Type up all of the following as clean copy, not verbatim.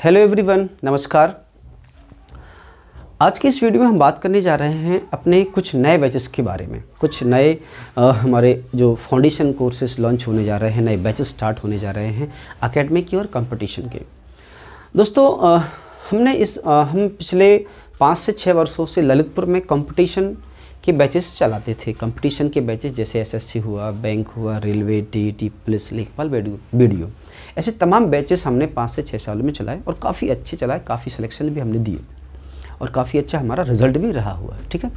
Hello everyone, नमस्कार। आज की इस वीडियो में हम बात करने जा रहे हैं अपने कुछ नए बैचेस के बारे में। कुछ नए हमारे जो फाउंडेशन कोर्सेज लॉन्च होने जा रहे हैं, नए बैचेस स्टार्ट होने जा रहे हैं एकेडमिक के और कंपटीशन के। दोस्तों हम पिछले 5 से 6 वर्षों से ललितपुर में कंपटीशन के बैचेस चलाते थे। कंपटीशन के बैचेस जैसे एसएससी हुआ, बैंक हुआ, रेलवे, टीईटी, पुलिस, लेखपाल, बीडीओ, ऐसे तमाम बैचेस हमने 5 से 6 सालों में चलाए और काफ़ी अच्छे चलाए, काफ़ी सिलेक्शन भी हमने दिए और काफ़ी अच्छा हमारा रिजल्ट भी रहा हुआ है। ठीक है,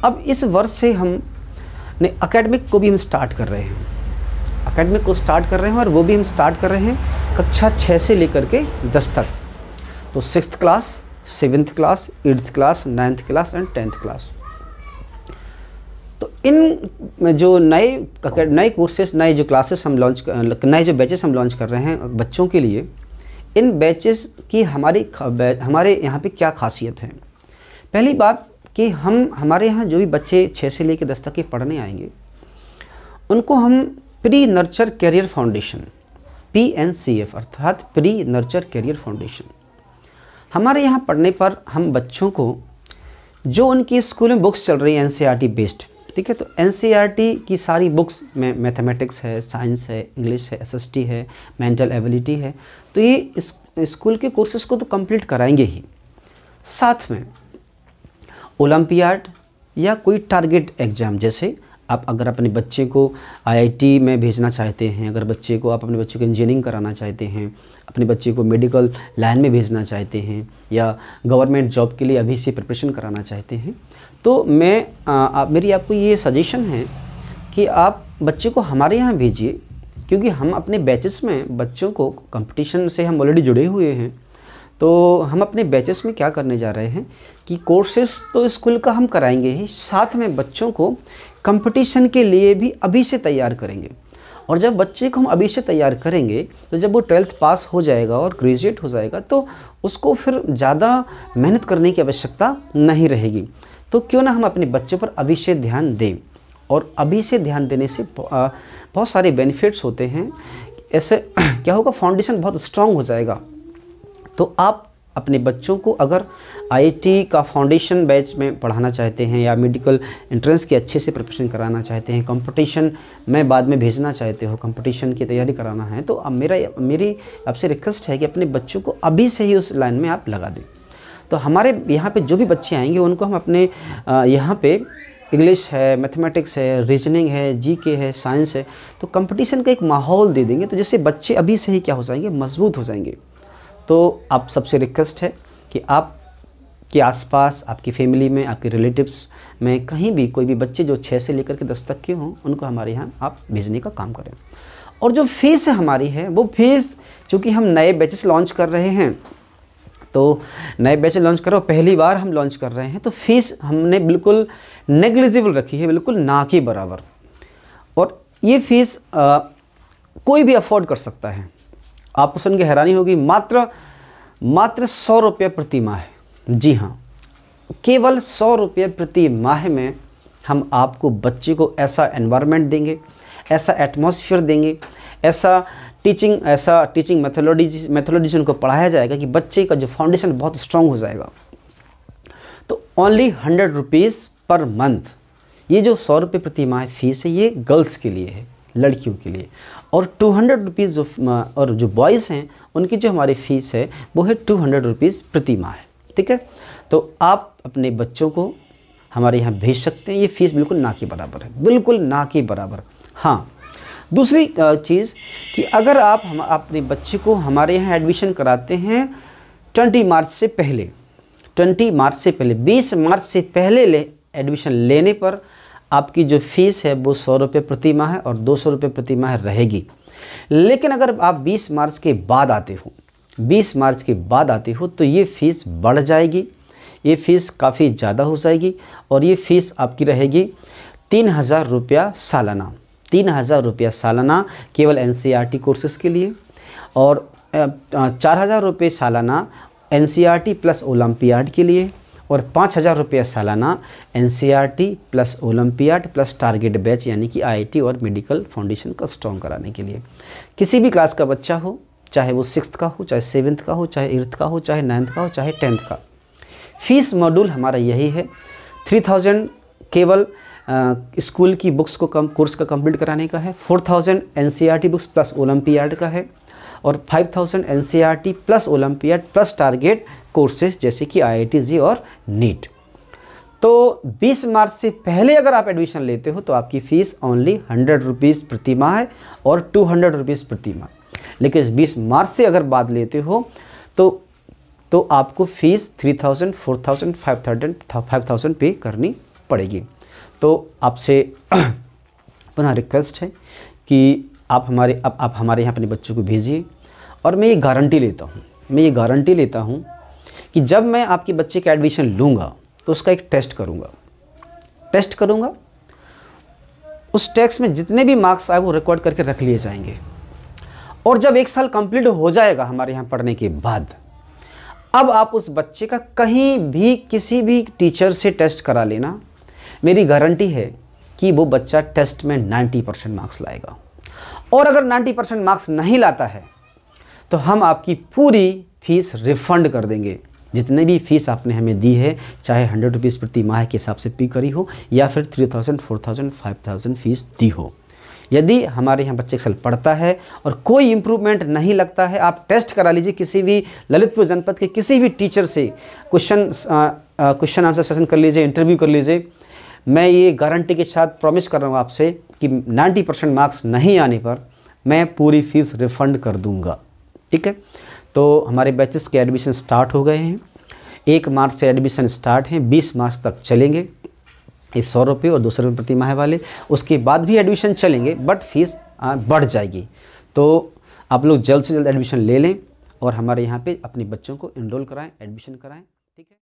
अब इस वर्ष से हमने एकेडमिक को भी हम स्टार्ट कर रहे हैं। एकेडमिक को स्टार्ट कर रहे हैं और वो भी हम स्टार्ट कर रहे हैं कक्षा 6 से लेकर के 10 तक। तो 6th class, 7th class, 8th class, 9th class and 10th class. तो इन जो नए कोर्सेस, नए जो क्लासेस हम नए जो बैचेस हम लॉन्च कर रहे हैं बच्चों के लिए, इन बैचेस की हमारे यहाँ पे क्या खासियत है। पहली बात कि हमारे यहाँ जो भी बच्चे 6 से लेकर 10 तक के पढ़ने आएंगे उनको हम pre nurture career foundation PNCF अर्थात प्री नर्चर कैरियर फाउंडेशन, हमारे यहाँ पढ़ने पर हम बच्चों को जो उनकी स्कूल में बुक्स चल रही हैं NCERT बेस्ड, ठीक है, तो NCERT की सारी बुक्स में मैथमेटिक्स है, साइंस है, इंग्लिश है, SST है, मेंटल एबिलिटी है, तो ये इस स्कूल के कोर्सेज़ को तो कंप्लीट कराएंगे ही। साथ में ओलंपियाड या कोई टारगेट एग्ज़ाम, जैसे आप अगर अपने बच्चे को IIT में भेजना चाहते हैं, अगर आप अपने बच्चे को इंजीनियरिंग कराना चाहते हैं, अपने बच्चे को मेडिकल लाइन में भेजना चाहते हैं या गवर्नमेंट जॉब के लिए अभी से प्रिपरेशन कराना चाहते हैं, तो मेरी आपको ये सजेशन है कि आप बच्चे को हमारे यहाँ भेजिए, क्योंकि हम अपने बैचेस में बच्चों को कंपटीशन से हम ऑलरेडी जुड़े हुए हैं। तो हम अपने बैचेस में क्या करने जा रहे हैं कि कोर्सेस तो स्कूल का हम कराएंगे ही, साथ में बच्चों को कंपटीशन के लिए भी अभी से तैयार करेंगे। और जब बच्चे को हम अभी से तैयार करेंगे तो जब वो 12th पास हो जाएगा और ग्रेजुएट हो जाएगा तो उसको फिर ज़्यादा मेहनत करने की आवश्यकता नहीं रहेगी। तो क्यों ना हम अपने बच्चों पर अभी से ध्यान दें, और अभी से ध्यान देने से बहुत सारे बेनिफिट्स होते हैं। ऐसे क्या होगा, फाउंडेशन बहुत स्ट्रांग हो जाएगा। तो आप अपने बच्चों को अगर IIT का फाउंडेशन बैच में पढ़ाना चाहते हैं या मेडिकल एंट्रेंस की अच्छे से प्रिपरेशन कराना चाहते हैं, कंपटीशन में बाद में भेजना चाहते हो, कंपटीशन की तैयारी कराना है, तो अब मेरी आपसे रिक्वेस्ट है कि अपने बच्चों को अभी से ही उस लाइन में आप लगा दें। तो हमारे यहाँ पे जो भी बच्चे आएंगे उनको हम अपने यहाँ पे इंग्लिश है, मैथमेटिक्स है, रीजनिंग है, GK है, साइंस है, तो कंपटीशन का एक माहौल दे देंगे, तो जिससे बच्चे अभी से ही क्या हो जाएंगे, मजबूत हो जाएंगे। तो आप सबसे रिक्वेस्ट है कि आपके आसपास, आपकी फैमिली में, आपके रिलेटिव्स में कहीं भी कोई भी बच्चे जो 6 से लेकर के 10 तक के हों, उनको हमारे यहाँ आप भेजने का काम करें। और जो फीस हमारी है वो फीस, चूँकि हम नए बैचेस लॉन्च कर रहे हैं, तो नए बैच लॉन्च कर रहे हो, पहली बार हम लॉन्च कर रहे हैं, तो फीस हमने बिल्कुल नेग्लिजिबल रखी है, बिल्कुल ना के बराबर। और ये फीस कोई भी अफोर्ड कर सकता है। आपको सुन के हैरानी होगी, मात्र 100 रुपये प्रति माह है। जी हाँ, केवल 100 रुपये प्रति माह में हम आपको बच्चे को ऐसा एनवायरनमेंट देंगे, ऐसा एटमॉस्फेयर देंगे, ऐसा टीचिंग मेथोडोलॉजी उनको पढ़ाया जाएगा कि बच्चे का जो फाउंडेशन बहुत स्ट्रांग हो जाएगा। तो ओनली 100 रुपीज़ पर मंथ, ये जो 100 रुपये प्रति माह फीस है, ये गर्ल्स के लिए है, लड़कियों के लिए। और 200 रुपीज़ और जो बॉयज़ हैं उनकी जो हमारी फ़ीस है वो है 200 रुपीज़ प्रति माह है। ठीक है, तो आप अपने बच्चों को हमारे यहाँ भेज सकते हैं। ये फ़ीस बिल्कुल ना के बराबर है, बिल्कुल ना के बराबर। हाँ, दूसरी चीज़ कि अगर आप अपने बच्चे को हमारे यहाँ एडमिशन कराते हैं 20 मार्च से पहले, 20 मार्च से पहले एडमिशन लेने पर आपकी जो फ़ीस है वो 100 रुपये प्रति माह है और 200 रुपये प्रति माह रहेगी। लेकिन अगर आप 20 मार्च के बाद आते हो तो ये फ़ीस बढ़ जाएगी, ये फ़ीस काफ़ी ज़्यादा हो जाएगी और ये फ़ीस आपकी रहेगी 3000 रुपया सालाना। 3000 रुपया सालाना केवल NCERT कोर्सेज़ के लिए, और 4000 रुपये सालाना NCERT प्लस ओलंपियाड के लिए, और 5000 रुपया सालाना NCERT plus olympiad plus target batch यानी कि IIT और मेडिकल फाउंडेशन का स्ट्रॉन्ग कराने के लिए। किसी भी क्लास का बच्चा हो, चाहे वो 6th का हो, चाहे 7th का हो, चाहे 8th का हो, चाहे 9th का हो, चाहे 10th का। फीस मॉड्यूल हमारा यही है। 3000 केवल स्कूल की बुक्स को कोर्स का कंप्लीट कराने का है। 4000 NCERT बुक्स प्लस ओलंपियाड का है, और 5000 NCERT plus olympiad plus target courses जैसे कि IIT-JEE और नीट। तो 20 मार्च से पहले अगर आप एडमिशन लेते हो तो आपकी फ़ीस ओनली 100 रुपीज़ प्रति माह है और 200 रुपीज़ प्रति माह। लेकिन 20 मार्च से अगर बाद लेते हो तो आपको फ़ीस 3000, 4000, 5000 पे करनी पड़ेगी। तो आपसे पुनः रिक्वेस्ट है कि आप हमारे यहाँ अपने बच्चों को भेजिए, और मैं ये गारंटी लेता हूँ कि जब मैं आपके बच्चे का एडमिशन लूँगा तो उसका एक टेस्ट करूँगा। उस टेस्ट में जितने भी मार्क्स आए वो रिकॉर्ड करके रख लिए जाएंगे, और जब 1 साल कंप्लीट हो जाएगा हमारे यहाँ पढ़ने के बाद, अब आप उस बच्चे का कहीं भी किसी भी टीचर से टेस्ट करा लेना, मेरी गारंटी है कि वो बच्चा टेस्ट में 90% मार्क्स लाएगा। और अगर 90% मार्क्स नहीं लाता है तो हम आपकी पूरी फीस रिफ़ंड कर देंगे। जितने भी फीस आपने हमें दी है, चाहे 100 रुपीज़ प्रति माह के हिसाब से पे करी हो या फिर 3000, 4000, 5000 फीस दी हो। यदि हमारे यहाँ बच्चे एक्सेल पढ़ता है और कोई इम्प्रूवमेंट नहीं लगता है, आप टेस्ट करा लीजिए किसी भी ललितपुर जनपद के किसी भी टीचर से, क्वेश्चन आंसर सेशन कर लीजिए, इंटरव्यू कर लीजिए। मैं ये गारंटी के साथ प्रॉमिस कर रहा हूँ आपसे कि 90% मार्क्स नहीं आने पर मैं पूरी फीस रिफ़ंड कर दूँगा। ठीक है, तो हमारे बैचेस के एडमिशन स्टार्ट हो गए हैं। 1 मार्च से एडमिशन स्टार्ट हैं, 20 मार्च तक चलेंगे। ये 100 रुपये और 200 रुपये प्रति माह वाले, उसके बाद भी एडमिशन चलेंगे बट फीस बढ़ जाएगी। तो आप लोग जल्द से जल्द एडमिशन ले लें और हमारे यहाँ पे अपने बच्चों को एनरोल कराएं, एडमिशन कराएं। ठीक है।